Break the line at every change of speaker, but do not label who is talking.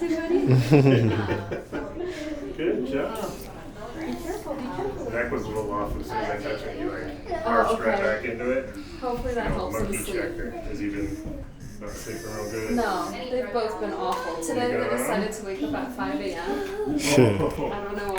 too many.
Good job.
Be careful, be careful.
Neck was a little off as soon as I touched it. You
Oh,
arched right
okay.
back into it.
Hopefully that helps him
Monkey
sleep.
checker. Has he been not sleeping real good?
No, they've both been awful. Today they decided to wake up at 5 a.m.
Oh.
I don't know